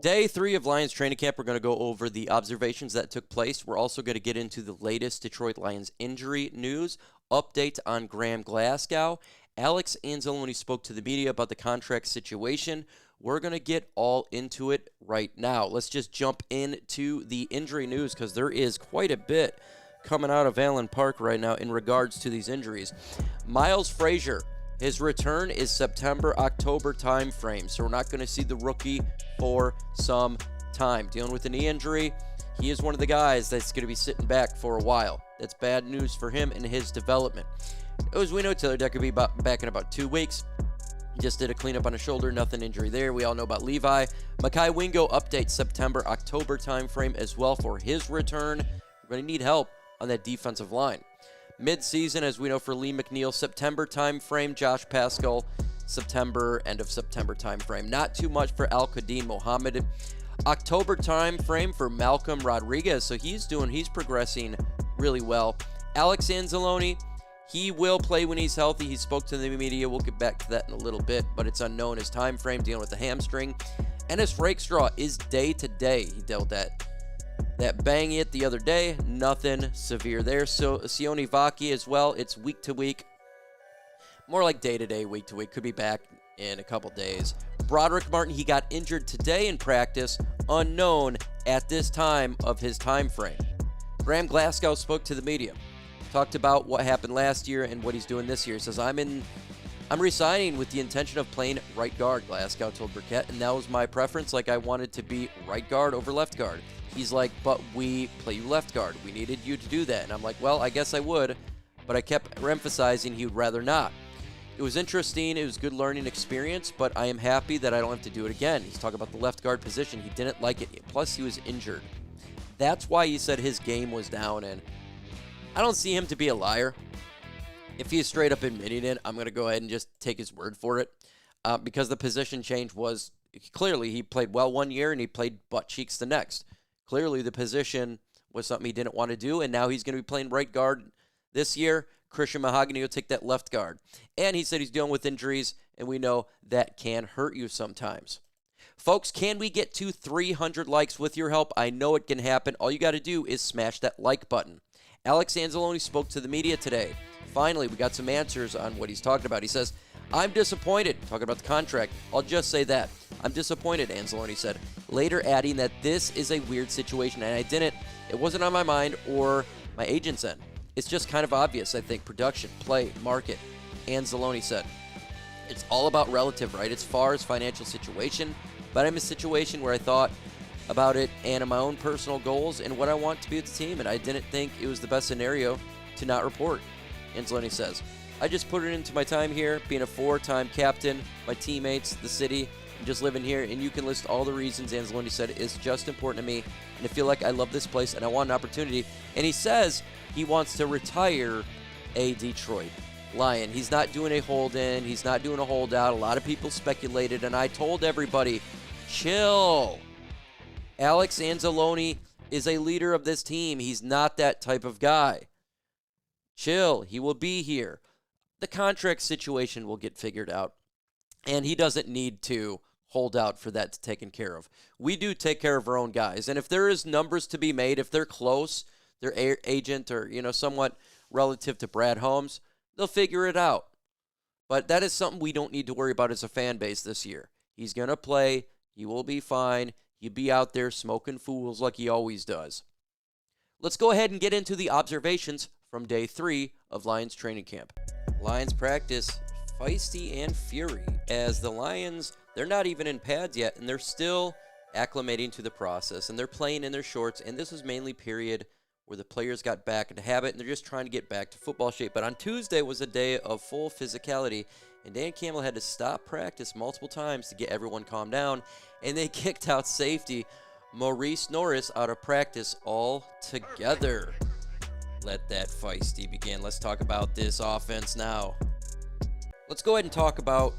Day 3 of Lions training camp, we're going to go over the observations that took place. We're also going to get into the latest Detroit Lions injury news, update on Graham Glasgow. Alex Anzalone spoke to the media about the contract situation. We're going to get all into it right now. Let's just jump into the injury news because there is quite a bit coming out of Allen Park right now in regards to these injuries. Miles Frazier, his return is September-October time frame, so we're not going to see the rookie for some time. Dealing with a knee injury, he is one of the guys that's going to be sitting back for a while. That's bad news for him and his development. As we know, Taylor Deck could be back in about 2 weeks. He just did a cleanup on his shoulder, nothing injury there. We all know about Levi. Mekhi Wingo update September-October time frame as well for his return. We're going to need help on that defensive line. Midseason, as we know, for Lee McNeill, September time frame. Josh Paschal, September, end of September time frame. Not too much for Al-Quadin Muhammad. October time frame for Malcolm Rodriguez. So he's progressing really well. Alex Anzalone, he will play when he's healthy. He spoke to the media. We'll get back to that in a little bit, but it's unknown his time frame, dealing with the hamstring. Ennis Rakestraw is day to day. He dealt that bang it the other day, nothing severe there. So Sione Vakie as well, it's week to week, more like day to day, week to week, could be back in a couple days. Broderic Martin, he got injured today in practice, unknown at this time of his time frame. Graham Glasgow spoke to the media, talked about what happened last year and what he's doing this year. He says, I'm resigning with the intention of playing right guard, Glasgow told Burkett, and that was my preference. Like, I wanted to be right guard over left guard. He's like, but we play you left guard. We needed you to do that. And I'm like, well, I guess I would, but I kept emphasizing he would rather not. It was interesting. It was a good learning experience, but I am happy that I don't have to do it again. He's talking about the left guard position. He didn't like it. Plus, he was injured. That's why he said his game was down, and I don't see him to be a liar. If he's straight up admitting it, I'm going to go ahead and just take his word for it, because the position change was clearly he played well one year and he played butt cheeks the next. Clearly the position was something he didn't want to do, and now he's going to be playing right guard this year. Christian Mahogany will take that left guard. And he said he's dealing with injuries, and we know that can hurt you sometimes. Folks, can we get to 300 likes with your help? I know it can happen. All you got to do is smash that like button. Alex Anzalone spoke to the media today. Finally, we got some answers on what he's talking about. He says, I'm disappointed. Talking about the contract. I'll just say that. I'm disappointed, Anzalone said. Later adding that this is a weird situation, and it wasn't on my mind or my agent's end. It's just kind of obvious, I think. Production, play, market. Anzalone said, it's all about relative, right? As far as financial situation, but I'm in a situation where I thought about it and my own personal goals and what I want to be with the team, and I didn't think it was the best scenario to not report, Anzalone says. I just put it into my time here, being a 4-time captain, my teammates, the city, and just living here, and you can list all the reasons. Anzalone said it's just important to me, and I feel like I love this place, and I want an opportunity. And he says he wants to retire a Detroit Lion. He's not doing a hold-in. He's not doing a holdout. A lot of people speculated, and I told everybody, chill. Alex Anzalone is a leader of this team. He's not that type of guy. Chill. He will be here. The contract situation will get figured out, and he doesn't need to hold out for that to taken care of. We do take care of our own guys, and if there is numbers to be made, if they're close, their agent or, somewhat relative to Brad Holmes, they'll figure it out. But that is something we don't need to worry about as a fan base this year. He's going to play. He will be fine. He'll be out there smoking fools like he always does. Let's go ahead and get into the observations from day 3 of Lions training camp. Lions practice feisty and fury as the Lions, they're not even in pads yet, and they're still acclimating to the process, and they're playing in their shorts, and this was mainly period where the players got back into habit, and they're just trying to get back to football shape. But on Tuesday was a day of full physicality, and Dan Campbell had to stop practice multiple times to get everyone calmed down, and they kicked out safety Maurice Norris out of practice altogether. Let that feisty begin. Let's talk about this offense now. Let's go ahead and talk about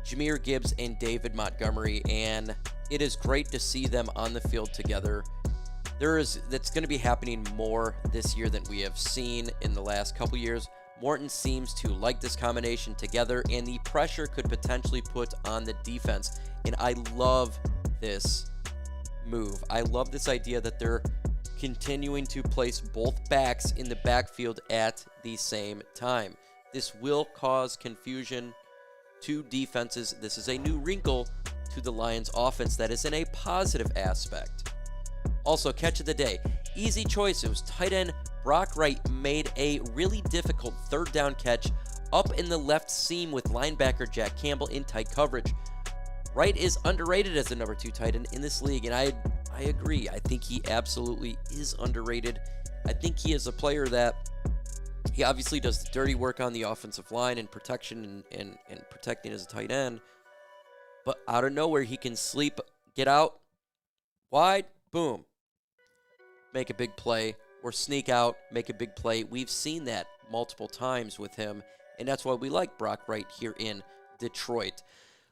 Jahmyr Gibbs and David Montgomery, and it is great to see them on the field together. That's going to be happening more this year than we have seen in the last couple years. Morton seems to like this combination together, and the pressure could potentially put on the defense. And I love this move. I love this idea that they're continuing to place both backs in the backfield at the same time. This will cause confusion to defenses. This is a new wrinkle to the Lions offense that is in a positive aspect. Also, catch of the day. Easy choice. It was tight end Brock Wright made a really difficult third down catch up in the left seam with linebacker Jack Campbell in tight coverage. Wright is underrated as the number 2 tight end in this league, and I agree. I think he absolutely is underrated. I think he is a player that he obviously does the dirty work on the offensive line and protection and protecting as a tight end. But out of nowhere, he can sleep, get out, wide, boom, make a big play, or sneak out, make a big play. We've seen that multiple times with him, and that's why we like Brock Wright here in Detroit.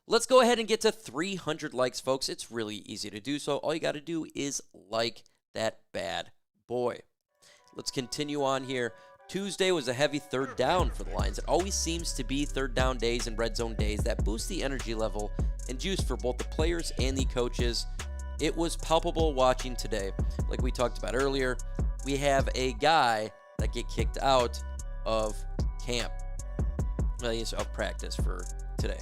Let's go ahead and get to 300 likes, folks. It's really easy to do so. All you got to do is like that bad boy. Let's continue on here. Tuesday was a heavy third down for the Lions. It always seems to be third down days and red zone days that boost the energy level and juice for both the players and the coaches. It was palpable watching today. Like we talked about earlier, we have a guy that get kicked out of camp. Well, he's of practice for today.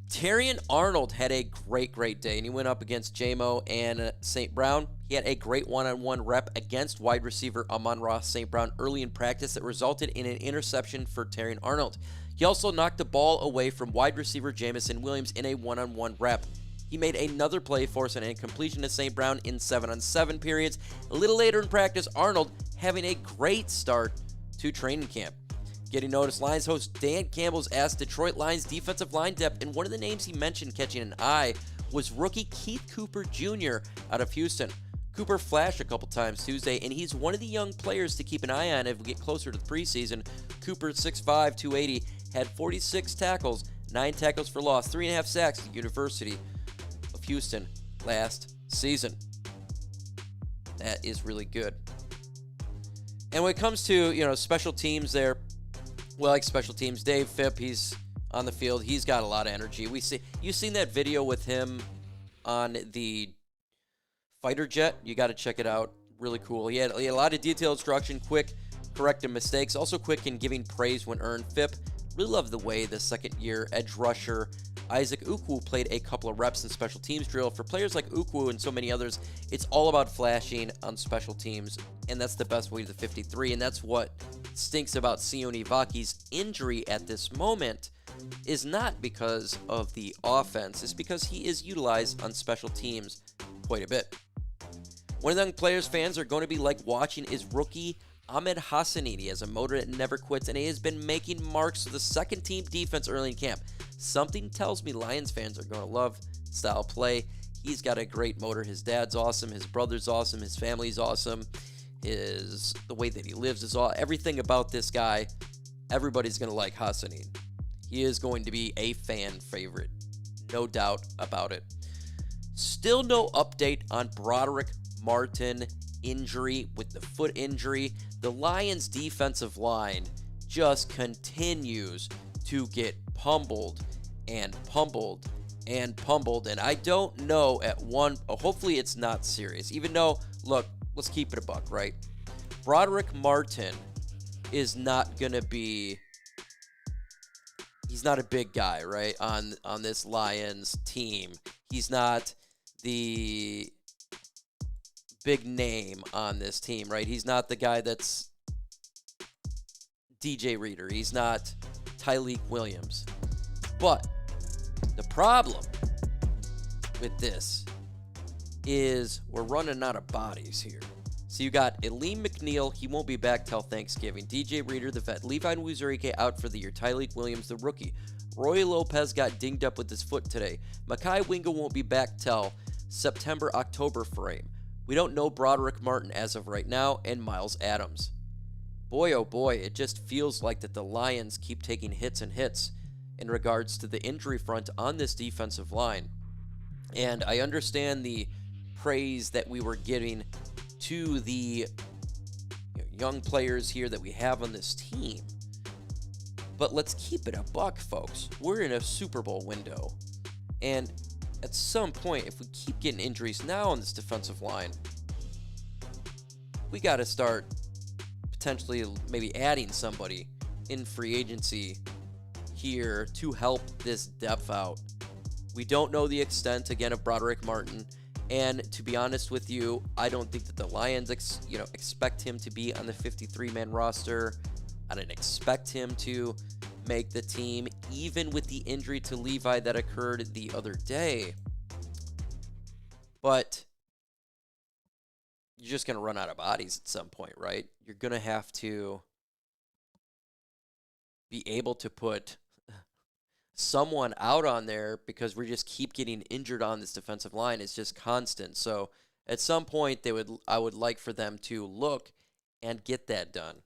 Terrion Arnold had a great day, and he went up against J-Mo and St. Brown. He had a great one-on-one rep against wide receiver Amon-Ra St. Brown early in practice that resulted in an interception for Terrion Arnold. He also knocked the ball away from wide receiver Jameson Williams in a one-on-one rep. He made another play, forcing an incompletion to St. Brown in 7-on-7 periods. A little later in practice, Arnold having a great start to training camp. Getting noticed, Lions host Dan Campbell's asked Detroit Lions defensive line depth, and one of the names he mentioned catching an eye was rookie Keith Cooper Jr. out of Houston. Cooper flashed a couple times Tuesday, and he's one of the young players to keep an eye on as we get closer to the preseason. Cooper, 6'5", 280, had 46 tackles, 9 tackles for loss, 3.5 sacks at the University of Houston last season. That is really good. And when it comes to, special teams there, well, like special teams, Dave Phipp, he's on the field. He's got a lot of energy. You've seen that video with him on the fighter jet. You got to check it out. Really cool. He had a lot of detailed instruction, quick correcting mistakes, also quick in giving praise when earned. Phipp really loved the way the second-year edge rusher Isaac Ukwu played a couple of reps in special teams drill. For players like Ukwu and so many others, it's all about flashing on special teams, and that's the best way to the 53, and that's what stinks about Sione Vakie's injury at this moment is not because of the offense. It's because he is utilized on special teams quite a bit. One of the young players fans are going to be like watching is rookie Ahmed Hassanin. He has a motor that never quits, and he has been making marks to the second-team defense early in camp. Something tells me Lions fans are going to love style play. He's got a great motor. His dad's awesome. His brother's awesome. His family's awesome. The way that he lives is all. Everything about this guy, everybody's going to like Hassanin. He is going to be a fan favorite. No doubt about it. Still no update on Broderic Martin injury with the foot injury. The Lions defensive line just continues to get pummeled and pummeled and pummeled, and I don't know hopefully it's not serious, even though, look, let's keep it a buck, right? Broderic Martin is not gonna be, he's not a big guy, right, on this Lions team. He's not the big name on this team, right? He's not the guy that's DJ Reader. He's not Tyleik Williams. But the problem with this is we're running out of bodies here. So you got Alim McNeill. He won't be back till Thanksgiving. DJ Reader, the vet. Levi Onwuzurike out for the year. Tyleik Williams, the rookie. Roy Lopez got dinged up with his foot today. Mekhi Wingo won't be back till September-October frame. We don't know Broderic Martin as of right now, and Miles Adams. Boy, oh boy, it just feels like that the Lions keep taking hits and hits in regards to the injury front on this defensive line. And I understand the praise that we were giving to the young players here that we have on this team. But let's keep it a buck, folks. We're in a Super Bowl window. And at some point, if we keep getting injuries now on this defensive line, we got to start potentially maybe adding somebody in free agency here to help this depth out. We don't know the extent, again, of Broderic Martin. And to be honest with you, I don't think that the Lions expect him to be on the 53-man roster. I didn't expect him to make the team, even with the injury to Levi that occurred the other day. But you're just going to run out of bodies at some point, right? You're going to have to be able to put someone out on there because we just keep getting injured on this defensive line. It's just constant. So at some point, I would like for them to look and get that done.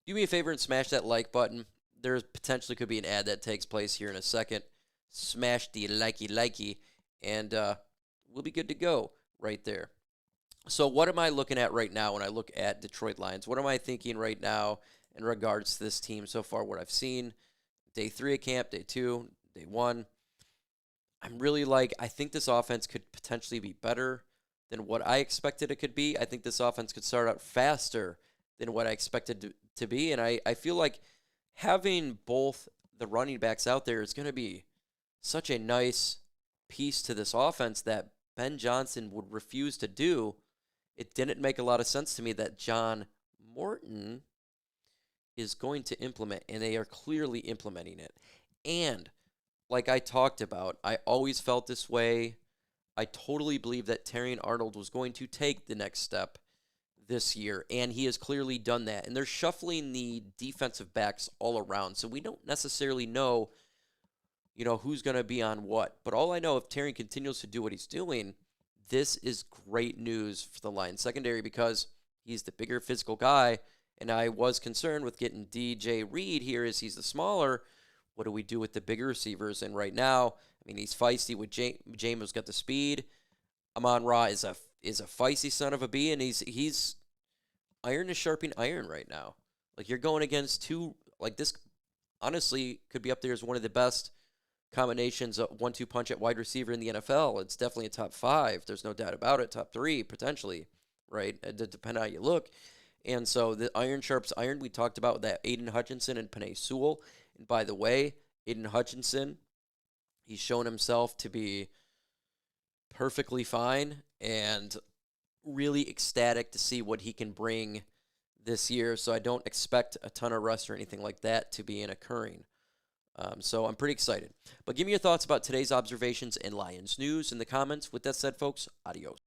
Do me a favor and smash that like button. There potentially could be an ad that takes place here in a second. Smash the likey, and we'll be good to go right there. So what am I looking at right now when I look at Detroit Lions? What am I thinking right now in regards to this team so far, what I've seen? Day 3 of camp, day 2, day 1. I think this offense could potentially be better than what I expected it could be. I think this offense could start out faster than what I expected to be. And I feel like having both the running backs out there is going to be such a nice piece to this offense that Ben Johnson would refuse to do. It didn't make a lot of sense to me that John Morton is going to implement, and they are clearly implementing it. And like I talked about, I always felt this way. I totally believe that Terrion Arnold was going to take the next step this year, and he has clearly done that. And they're shuffling the defensive backs all around, so we don't necessarily know, who's going to be on what. But all I know, if Terrion continues to do what he's doing, this is great news for the Lions secondary because he's the bigger physical guy. And I was concerned with getting DJ Reed here as he's the smaller. What do we do with the bigger receivers? And right now, he's feisty with Jameson, got the speed. Amon-Ra is a feisty son of a bee, and he's iron is sharpening iron right now. Like, you're going against two, like, this honestly could be up there as one of the best combinations of 1-2 punch at wide receiver in the NFL. It's definitely a top 5. There's no doubt about it. Top 3, potentially, right? Depending on how you look. And so the iron sharps iron. We talked about that Aiden Hutchinson and Penei Sewell. And by the way, Aiden Hutchinson, he's shown himself to be perfectly fine and really ecstatic to see what he can bring this year. So I don't expect a ton of rust or anything like that to be occurring. So I'm pretty excited. But give me your thoughts about today's observations and Lions news in the comments. With that said, folks, adios.